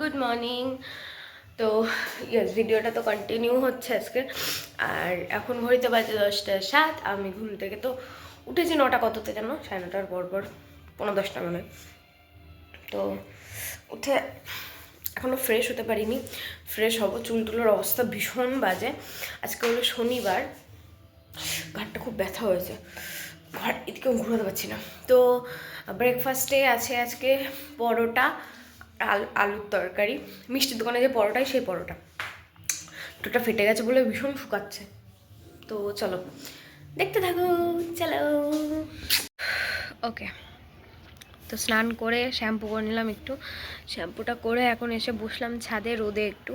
Good morning. তো yes, ভিডিওটা তো কন্টিনিউ হচ্ছে আজকে। আর এখন ঘড়িতে বাজে 10:07। আমি ঘুম থেকে তো উঠেছি 9টা কততে যেন, 9:30 পর 9:10 মনে হয়। তো উঠে এখনও ফ্রেশ হতে পারিনি, ফ্রেশ হব। চুলটুলোর অবস্থা ভীষণ বাজে। আজকে হলো শনিবার, ঘাটটা খুব ব্যথা হয়েছে, ঘর এদিকেও ঘুরাতে পারছি না। তো ব্রেকফাস্টে আছে আজকে পরোটা, আলুর তরকারি, মিষ্টির দোকানে যে পরোটাই সেই পরোটা। টোটা ফেটে গেছে বলে ভীষণ শুকাচ্ছে। তো চলো দেখতে থাকো, চলো। ওকে, তো স্নান করে শ্যাম্পু করে নিলাম একটু। শ্যাম্পুটা করে এখন এসে বসলাম ছাদে রোদে একটু।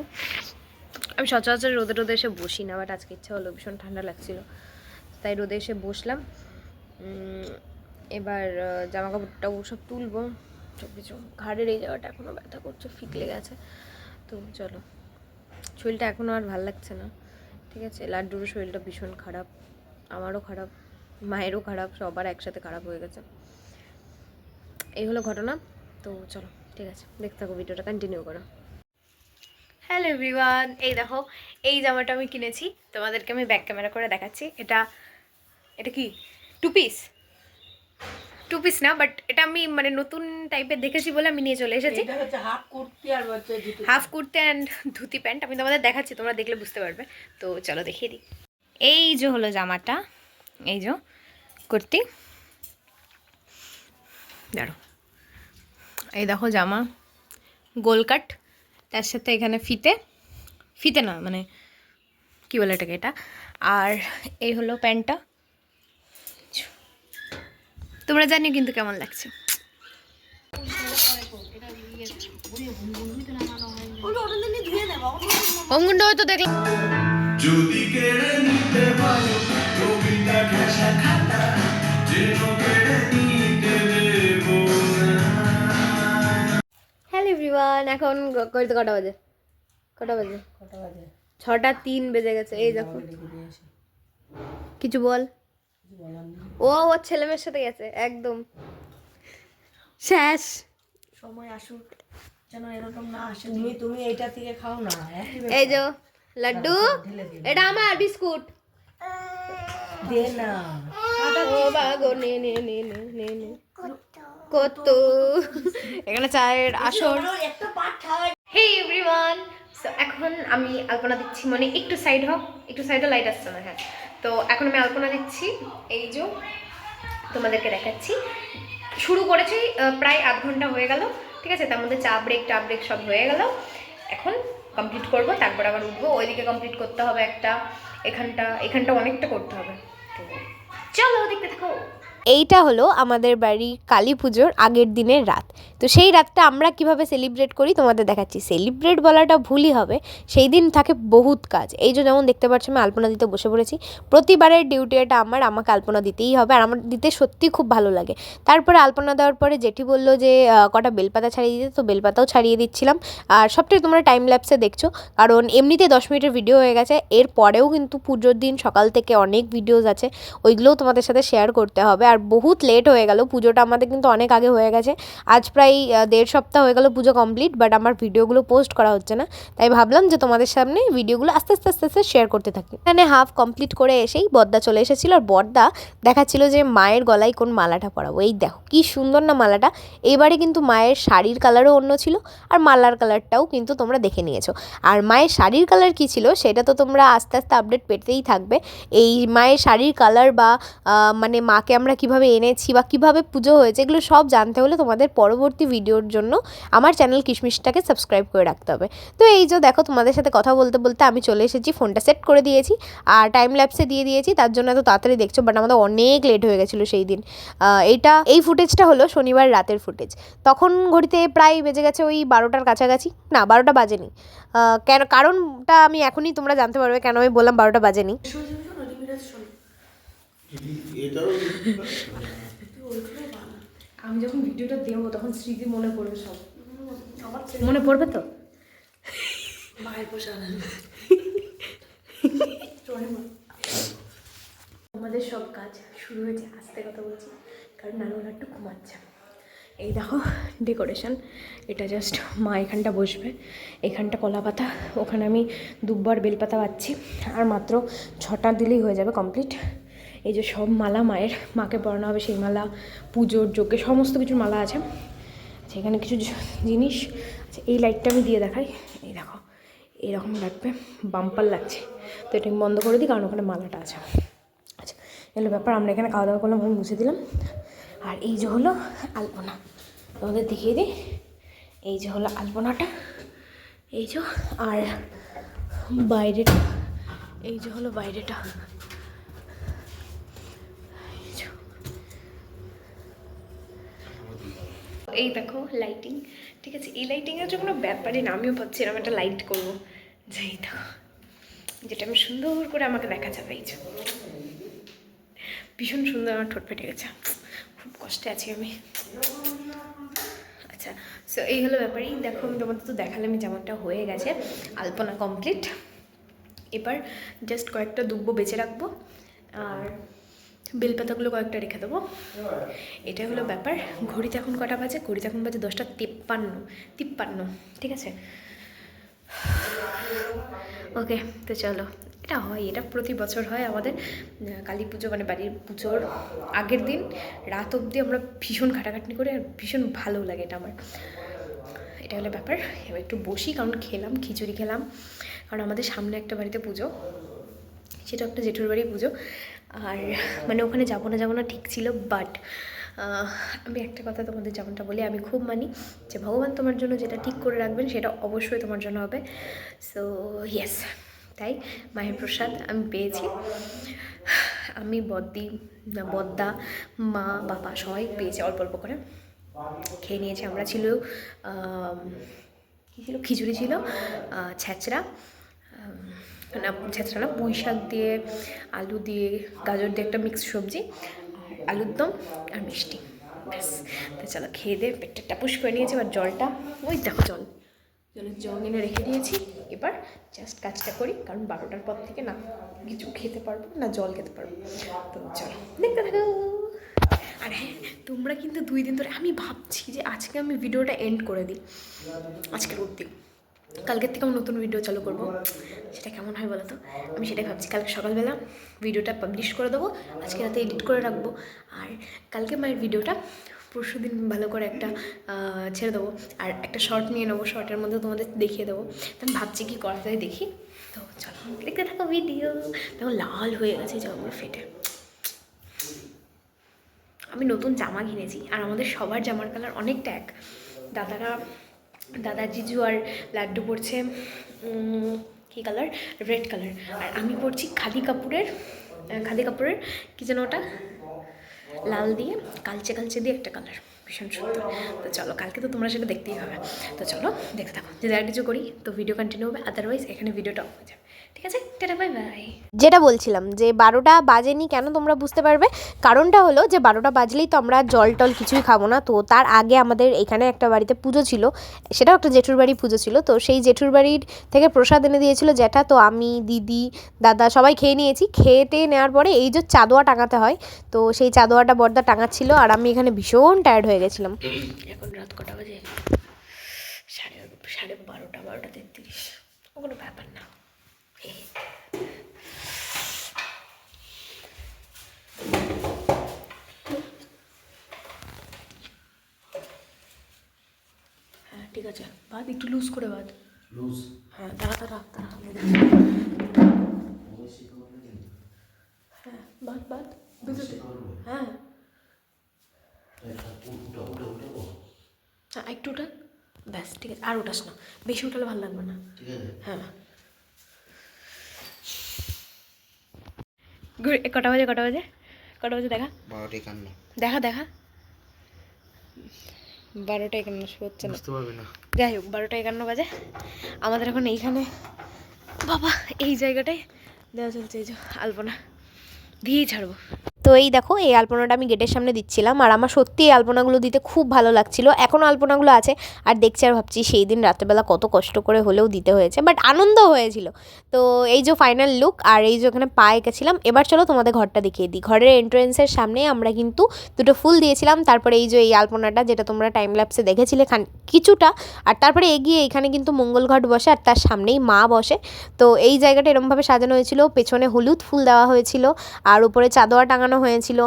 আমি সচরাচর রোদে রোদে এসে বসি না, বাট আজকে ইচ্ছা হলো, ভীষণ ঠান্ডা লাগছিল তাই রোদে এসে বসলাম। এবার জামা কাপড়টা সব তুলবো, সব কিছু। ঘাড়ের এই জায়গাটা এখনও ব্যথা করছে, ফিক লেগে আছে। তো চলো, শরীরটা এখনও আর ভাল লাগছে না, ঠিক আছে। লাড্ডুরও শরীরটা ভীষণ খারাপ, আমারও খারাপ, মায়েরও খারাপ, সবার একসাথে খারাপ হয়ে গেছে। এই হলো ঘটনা। তো চলো, ঠিক আছে, দেখতে থাকো, ভিডিওটা কন্টিনিউ করো। হ্যালো এভরিওয়ান, এই দেখো, এই জামাটা আমি কিনেছি, তোমাদেরকে আমি ব্যাক ক্যামেরা করে দেখাচ্ছি। এটা কি টু পিস না, বাট এটা আমি মানে নতুন টাইপের দেখেছি বলে আমি নিয়ে চলে এসেছি। Half kurti and dhoti pant. আমি তোমাদের দেখাচ্ছি, তোমরা দেখলে বুঝতে পারবে। তো চলো দেখিয়ে দিই। এই যে হলো জামাটা, এই যে কুর্তি, দাঁড়ো, এই দেখো জামা, গোল কাট, তার সাথে এখানে ফিতে না মানে কী বলে এটাকে, এটা। আর এই হলো প্যান্টটা, তোমরা জানিও কিন্তু কেমন লাগছে। অঙ্গুনটা হয়তো দেখলাম। যদি কেড়ে নিতে পারো কবিতা ঘেঁষা খাতা, যেন কেড়ে নিতে দেব না। হ্যালো এভরিওয়ান, এখন কটা বাজে? 6:03 বেজে গেছে। এই দেখো, কিছু বল। ও ওর ছেলে মেয়ের সাথে গেছে, একদম শেষ। সময় আসুক যেন এরকম না আসে। তুমি এইটা থেকে খাও না। এই যে লাড্ডু, এটা আমার বিস্কুট দে না। ও বাগো, নে নে নে নে নে নে কত। এখানে চায়ের আসর। হে এভরিওয়ান, সো এখন আমি আলপনা দিচ্ছি, মানে একটু সাইড হোক, একটু সাইডে লাইট আসছে না। হ্যাঁ, তো এখন আমি আলপনা দিচ্ছি। এই যে তোমাদেরকে দেখাচ্ছি, শুরু করেছি প্রায় আধ ঘন্টা হয়ে গেল, ঠিক আছে। তার মধ্যে চা ব্রেক সব হয়ে গেল। এখন কমপ্লিট করব, তারপর আবার উঠবো। ওইদিকে কমপ্লিট করতে হবে একটা, এখানটা অনেকটা করতে হবে। তো চলো দেখতে থাকো। এইটা হলো আমাদের বাড়ির কালী পুজোর আগের দিনের রাত। তো সেই রাতটা আমরা কিভাবে সেলিব্রেট করি তোমাদের দেখাচ্ছি। সেলিব্রেট বলাটা ভুলই হবে, সেই দিন থাকে বহুত কাজ। এই যে যেমন দেখতে পাচ্ছ আমি আলপনা দিতে বসে পড়েছি। প্রতিবারের ডিউটি এটা আমাকে আলপনা দিতেই হবে, আর আমার দিতে সত্যি খুব ভালো লাগে। তারপরে আলপনা দেওয়ার পরে জেঠি বললো যে কটা বেলপাতা ছাড়িয়ে দিতে, তো বেলপাতাও ছাড়িয়ে দিচ্ছিলাম। আর সবটাই তোমরা টাইম ল্যাপসে দেখছো, কারণ এমনিতে 10 মিনিটের ভিডিও হয়ে গেছে। এর পরেও কিন্তু পুজোর দিন সকাল থেকে অনেক ভিডিওস আছে, ওইগুলোও তোমাদের সাথে শেয়ার করতে হবে। আর বহুত লেট হয়ে গেল, পুজোটা আমাদের কিন্তু অনেক আগে হয়ে গেছে। আজ প্রায় 1.5 সপ্তাহ হয়ে গেল পুজো কমপ্লিট, বাট আমার ভিডিওগুলো পোস্ট করা হচ্ছে না। তাই ভাবলাম যে তোমাদের সামনে ভিডিওগুলো আস্তে আস্তে শেয়ার করতে থাকি। এখানে হাফ কমপ্লিট করে এসেই বদ্দা চলে এসেছিল, আর বদ্দা দেখাচ্ছিল যে মায়ের গলায় কোন মালাটা পরাবো। এই দেখো কি সুন্দর না মালাটা। এবারে কিন্তু মায়ের শাড়ির কালারও অন্য ছিল, আর মালার কালারটাও কিন্তু তোমরা দেখে নিয়েছো। আর মায়ের শাড়ির কালার কি ছিল সেটা তো তোমরা আস্তে আস্তে আপডেট পেতেই থাকবে। এই মায়ের শাড়ির কালার বা মানে মাকে আমরা কিভাবে এনেছি বা কিভাবে পুজো হয়েছে, এগুলো সব জানতে হলে তোমাদের পরবর্তী ভিডিওর জন্য আমার চ্যানেল কিশমিশটাকে সাবস্ক্রাইব করে রাখতে হবে। তো এই যে দেখো, তোমাদের সাথে কথা বলতে বলতে আমি চলে এসেছি, ফোনটা সেট করে দিয়েছি আর টাইম ল্যাপসে দিয়ে দিয়েছি, তার জন্য এত তাড়াতাড়ি দেখছো। বাট আমাদের অনেক লেট হয়ে গেছিলো সেই দিন। এই ফুটেজটা হলো শনিবার রাতের ফুটেজ। তখন ঘড়িতে প্রায় বেজে গেছে ওই 12টার কাছাকাছি, না 12টা বাজেনি। কারণটা আমি এখনই তোমরা জানতে পারবে কেন আমি বললাম 12টা বাজেনি। আমি যখন ভিডিওটা দেবো তখন স্মৃতি মনে পড়বে, সব মনে পড়বে তো। মায়ের পোশাক আমাদের সব কাজ শুরু হয়েছে, আস্তে কথা বলছি কারণ নানু একটু ঘুমাচ্ছে। এই দেখো ডেকোরেশন, এটা জাস্ট মা এখানটা বসবে, এখানটা কলা পাতা, ওখানে আমি দুব্বার বেলপাতা পাচ্ছি, আর মাত্র 6টা দিলেই হয়ে যাবে কমপ্লিট। এই যে সব মালা মায়ের, মাকে পরানো হবে সেই মালা, পুজোর যোগ্যে সমস্ত কিছুর মালা আছে। সেখানে কিছু জিনিস আচ্ছা, এই লাইটটা আমি দিয়ে দেখাই। এই দেখো এইরকম লাগবে, বাম্পার লাগছে, তো এটা আমি বন্ধ করে দিই কারণ ওখানে মালাটা আছে। আচ্ছা এগুলো ব্যাপার, আমরা এখানে খাওয়া দাওয়া করলাম, আমি মুছে দিলাম। আর এই যে হলো আলপনা, তোমাদের দেখিয়ে দিই। এই যে হলো আলপনাটা, এই যে, আর বাইরেটা, এই যে হলো বাইরেটা, এই দেখো লাইটিং, ঠিক আছে। এই লাইটিংয়ের জন্য কোনো ব্যাপারই না, আমিও ভাবছি এরকম একটা লাইট করবো, যাই দেখো যেটা আমি সুন্দর করে আমাকে দেখা যাবে। এই যে ভীষণ সুন্দর, আমার ঠোঁট ফেটে গেছে, খুব কষ্টে আছি আমি। আচ্ছা সো এই হলো ব্যাপারই, দেখো আমি তোমাদের তো দেখালাম যেমনটা হয়ে গেছে, আলপনা কমপ্লিট। এবার জাস্ট কয়েকটা দুব্বো বেঁচে রাখবো, আর বেলপাতাগুলো কয়েকটা রেখে দেবো, এটাই হলো ব্যাপার। ঘড়িতে এখন কটা বাজে? ঘড়িতে এখন বাজে 10টা 53, ঠিক আছে। ওকে তো চলো, এটা হয়, এটা প্রতি বছর হয় আমাদের কালী পুজো, মানে বাড়ির পুজোর আগের দিন রাত অবধি আমরা ভীষণ খাটাখাটনি করে, আর ভীষণ ভালো লাগে এটা আমার। এটা হলো ব্যাপার। এবার একটু বসি, কারণ খেলাম, খিচুড়ি খেলাম, কারণ আমাদের সামনে একটা বাড়িতে পুজো, সেটা একটা জেঠুর বাড়ি পুজো। আর মানে ওখানে যাবো না ঠিক ছিল, বাট আমি একটা কথা তোমাদের যেমনটা বলি, আমি খুব মানি যে ভগবান তোমার জন্য যেটা ঠিক করে রাখবেন সেটা অবশ্যই তোমার জন্য হবে। সো ইয়েস, তাই মায়ের প্রসাদ আমি পেয়েছি, আমি বদ্দা, মা, বাবা সবাই পেয়েছি, অল্প অল্প করে খেয়ে নিয়েছি আমরা। ছিল কী ছিল, খিচুড়ি ছিল, ছ্যাঁচড়া, না ছ্যাঁচড়া না, পুঁই শাক দিয়ে, আলু দিয়ে, গাজর দিয়ে একটা মিক্স সবজি, আলুর দম আর মিষ্টি, ব্যাস। তো চলো খেয়ে দিয়ে পেটটা টাপুস করে নিয়েছি। এবার জলটা, ওই দেখো জলের জল এনে রেখে দিয়েছি। এবার জাস্ট কাজটা করি, কারণ 12টার পর থেকে না কিছু খেতে পারবো না, জল খেতে পারবো। তো চলো দেখতে থাকো। আর হ্যাঁ, তোমরা কিন্তু 2 দিন ধরে, আমি ভাবছি যে আজকে আমি ভিডিওটা এন্ড করে দিই, আজকের অবধি, কালকের থেকে আমি নতুন ভিডিও চালু করবো। সেটা কেমন হয় বলো তো, আমি সেটাই ভাবছি। কালকে সকালবেলা ভিডিওটা পাবলিশ করে দেবো, আজকে রাতে এডিট করে রাখবো, আর কালকে মায়ের ভিডিওটা পরশু দিন ভালো করে একটা ছেড়ে দেবো, আর একটা শর্ট নিয়ে নেবো, শর্টের মধ্যে তোমাদের দেখিয়ে দেবো। তো আমি ভাবছি কী করা যায়, দেখি। তো চলো দেখতে থাকো ভিডিও। দেখো লাল হয়ে গেছে জামাগুলো ফেটে। আমি নতুন জামা কিনেছি, আর আমাদের সবার জামার কালার অনেকটা এক। দাদা জিজু আর লাড্ডু পরছে কী কালার, রেড কালার, আর আমি পরছি খাদি কাপড়ের কী যেন ওটা, লাল দিয়ে কালচে দিয়ে একটা কালার, ভীষণ সুন্দর। তো চলো কালকে তো তোমরা সেটা দেখতেই হবে। তো চলো দেখতে থাকো, যদি আর কিছু করি তো ভিডিও কন্টিনিউ হবে, আদারওয়াইজ এখানে ভিডিওটা অফ হয়ে যাবে, ঠিক আছে। Tata bye bye. যেটা বলছিলাম যে 12টা বাজেনি কেন, তোমরা বুঝতে পারবে। কারণটা হলো যে 12টা বাজলেই তো আমরা জল টল কিছুই খাবো না। তো তার আগে আমাদের এখানে একটা বাড়িতে পুজো ছিল, সেটাও একটা জেঠুর বাড়ি পুজো ছিল। তো সেই জেঠুর বাড়ির থেকে প্রসাদ এনে দিয়েছিল জ্যাঠা, তো আমি, দিদি, দাদা সবাই খেয়ে নিয়েছি। খেয়ে নেওয়ার পরে এই যে চাদোয়া টাঙাতে হয়, তো সেই চাদোয়াটা বড়দা টাঙাচ্ছিল, আর আমি এখানে ভীষণ টায়ার্ড হয়ে গেছিলাম। এখন রাত কটা বাজে? সাড়ে 12:33, কোনো ব্যাপার না। হ্যাঁ ঠিক আছে, বাদ একটু লুজ করে বাদ, লুজ, হ্যাঁ তারা হ্যাঁ বাদ বুঝতে, হ্যাঁ হ্যাঁ একটু ওটা, ব্যাস ঠিক আছে। আর ওটাস না, বেশি উঠালে ভালো লাগবে না, ঠিক আছে। হ্যাঁ কটা বাজে দেখা, 12:51, দেখা 12:51 হচ্ছে না, বুঝতে পারবে না। যাই হোক 12:51 বাজে। আমাদের এখন এইখানে বাবা এই জায়গাটায় দেওয়া চলছে, এই যে আলপনা দিয়েই ছাড়বো। তো এই দেখো এই আলপনাটা আমি গেটের সামনে দিচ্ছিলাম, আর আমার সত্যি এই আলপনাগুলো দিতে খুব ভালো লাগছিল। এখনও আলপনাগুলো আছে আর দেখছি আর ভাবছি সেই দিন রাত্রেবেলা কত কষ্ট করে হলেও দিতে হয়েছে, বাট আনন্দ হয়েছিল। তো এই যে ফাইনাল লুক, আর এই যে ওখানে পা এঁকেছিলাম। এবার চলো তোমাদের ঘরটা দেখিয়ে দিই। ঘরের এন্ট্রেন্সের সামনে আমরা কিন্তু দুটো ফুল দিয়েছিলাম, তারপরে এই যে এই আলপনাটা যেটা তোমরা টাইম ল্যাপসে দেখেছিলে কিছুটা, আর তারপরে এগিয়ে এখানে কিন্তু মঙ্গল ঘট বসে আর তার সামনেই মা বসে। তো এই জায়গাটা এরমভাবে সাজানো হয়েছিল, পেছনে হলুদ ফুল দেওয়া হয়েছিল আর উপরে চাদোয়া টাঙানো হয়েছিল।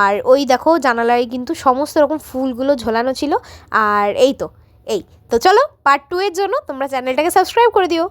আর ওই দেখো জানালায় কিন্তু সমস্ত রকম ফুলগুলো ঝোলানো ছিল। আর এই তো চলো পার্ট 2 এর জন্য তোমরা চ্যানেলটাকে সাবস্ক্রাইব করে দিও।